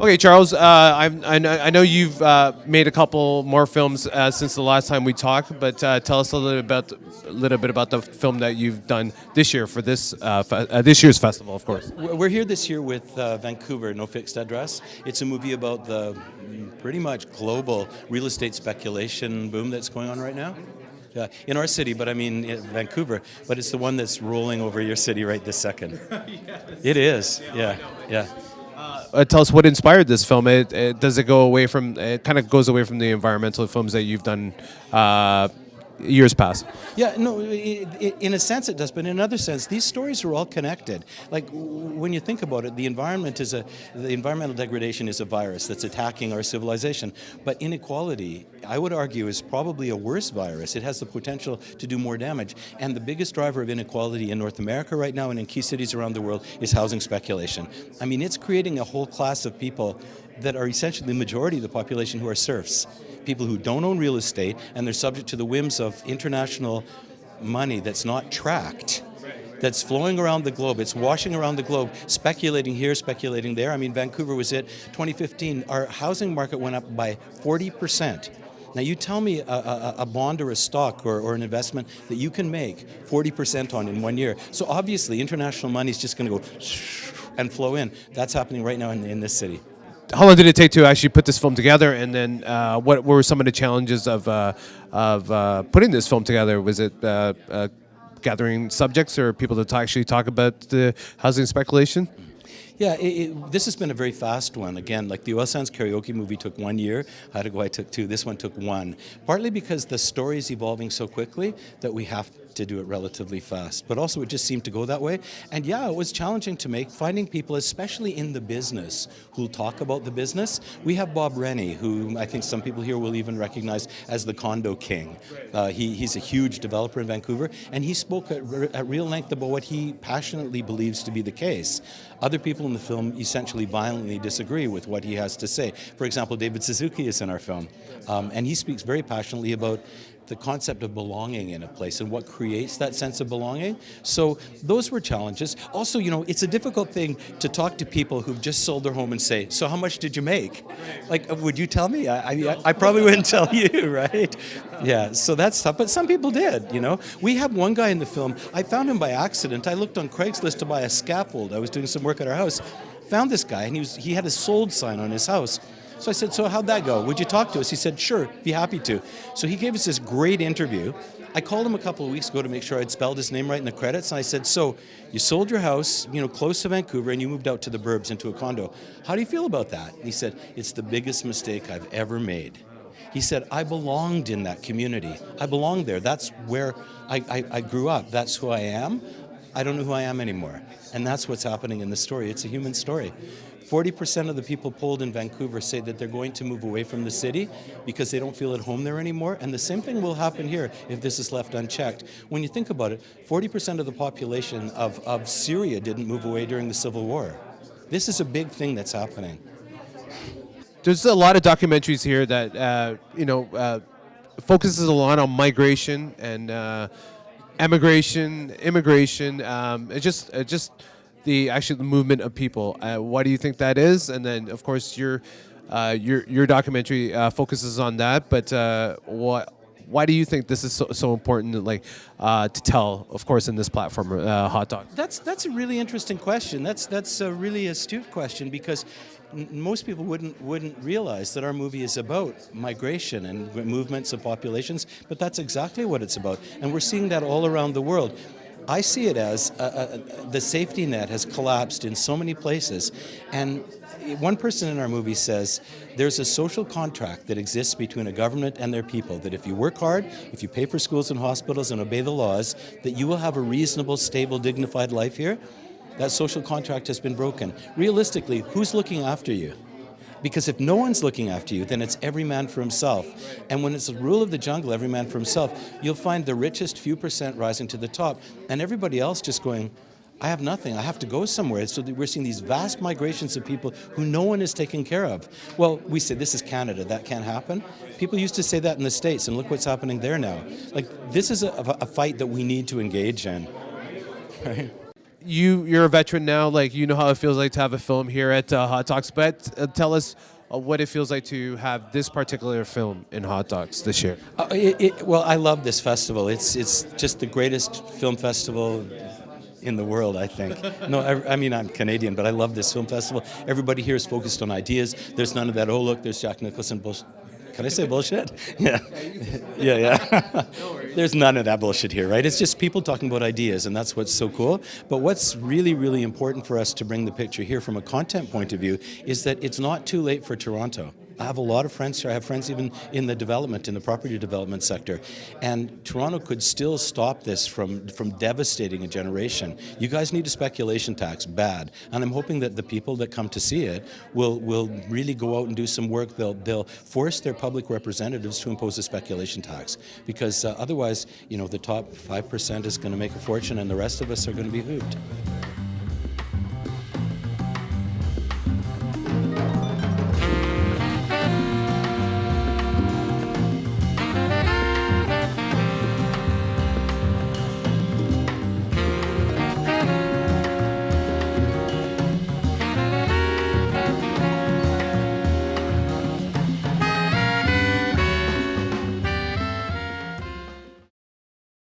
Okay, Charles, I know you've made a couple more films since the last time we talked, but tell us a little bit about the film that you've done this year for this year's festival, of course. We're here this year with Vancouver, No Fixed Address. It's a movie about the pretty much global real estate speculation boom that's going on right now. In our city, but I mean in Vancouver, but it's the one that's rolling over your city right this second. Yes. It is, yeah. Tell us what inspired this film. It kind of goes away from the environmental films that you've done years past. Yeah, no, in a sense it does, but in another sense, these stories are all connected. Like when you think about it, the environmental degradation is a virus that's attacking our civilization. But inequality, I would argue, is probably a worse virus. It has the potential to do more damage. And the biggest driver of inequality in North America right now and in key cities around the world is housing speculation. I mean, it's creating a whole class of people that are essentially the majority of the population who are serfs. People who don't own real estate, and they're subject to the whims of international money that's not tracked, that's flowing around the globe. It's washing around the globe, speculating here, speculating there. I mean, Vancouver was it. 2015, our housing market went up by 40%. Now you tell me a bond or a stock or an investment that you can make 40% on in 1 year. So obviously international money is just going to go and flow in. That's happening right now in this city. How long did it take to actually put this film together, and then what were some of the challenges of putting this film together? Was it gathering subjects or people to actually talk about the housing speculation? Yeah, this has been a very fast one. Again, like the Oil Sands Karaoke movie took 1 year, How to Go I took 2, this one took 1. Partly because the story is evolving so quickly that we have to do it relatively fast. But also it just seemed to go that way. And yeah, it was challenging to make, finding people, especially in the business, who'll talk about the business. We have Bob Rennie, who I think some people here will even recognize as the condo king. He's a huge developer in Vancouver, and he spoke at real length about what he passionately believes to be the case. Other people in the film essentially violently disagree with what he has to say. For example, David Suzuki is in our film, and he speaks very passionately about the concept of belonging in a place and what creates that sense of belonging. So those were challenges. Also, you know, it's a difficult thing to talk to people who've just sold their home and say, so how much did you make? Like, would you tell me? I probably wouldn't tell you, right? Yeah, so that's tough, but some people did, you know. We have one guy in the film, I found him by accident. I looked on Craigslist to buy a scaffold. I was doing some work at our house. Found this guy, and he had a sold sign on his house. So I said, so how'd that go? Would you talk to us? He said, sure, be happy to. So he gave us this great interview. I called him a couple of weeks ago to make sure I'd spelled his name right in the credits, and I said, so you sold your house, you know, close to Vancouver, and you moved out to the burbs into a condo. How do you feel about that? And he said, it's the biggest mistake I've ever made. He said, I belonged in that community. I belonged there. That's where I grew up. That's who I am. I don't know who I am anymore. And that's what's happening in the story. It's a human story. 40% of the people polled in Vancouver say that they're going to move away from the city because they don't feel at home there anymore. And the same thing will happen here if this is left unchecked. When you think about it, 40% of the population of Syria didn't move away during the Civil War. This is a big thing that's happening. There's a lot of documentaries here that focuses a lot on migration and immigration. It's just the movement of people. Why do you think that is? And then, of course, your documentary focuses on that. But why do you think this is so important, to tell? Of course, in this platform, Hot Dog. That's a really interesting question. That's a really astute question, because most people wouldn't realize that our movie is about migration and movements of populations. But that's exactly what it's about, and we're seeing that all around the world. I see it as the safety net has collapsed in so many places, and one person in our movie says there's a social contract that exists between a government and their people, that if you work hard, if you pay for schools and hospitals and obey the laws, that you will have a reasonable, stable, dignified life here. That social contract has been broken. Realistically, who's looking after you? Because if no one's looking after you, then it's every man for himself. And when it's the rule of the jungle, every man for himself, you'll find the richest few percent rising to the top, and everybody else just going, I have nothing, I have to go somewhere. So we're seeing these vast migrations of people who no one is taking care of. Well, we say this is Canada, that can't happen. People used to say that in the States, and look what's happening there now. Like, this is a fight that we need to engage in. Right? you're a veteran now. Like, you know how it feels like to have a film here at Hot Docs. But tell us what it feels like to have this particular film in Hot Docs this year. Well, I love this festival. It's just the greatest film festival in the world, I think. No, I mean, I'm Canadian, but I love this film festival. Everybody here is focused on ideas. There's none of that, oh, look, there's Jack Nicholson bullshit. Can I say bullshit? Yeah. Yeah. There's none of that bullshit here, right? It's just people talking about ideas, and that's what's so cool. But what's really, really important for us to bring the picture here from a content point of view is that it's not too late for Toronto. I have a lot of friends here. I have friends even in the development, in the property development sector. And Toronto could still stop this from devastating a generation. You guys need a speculation tax, bad. And I'm hoping that the people that come to see it will really go out and do some work. They'll force their public representatives to impose a speculation tax. Because otherwise, the top 5% is going to make a fortune and the rest of us are going to be hooped.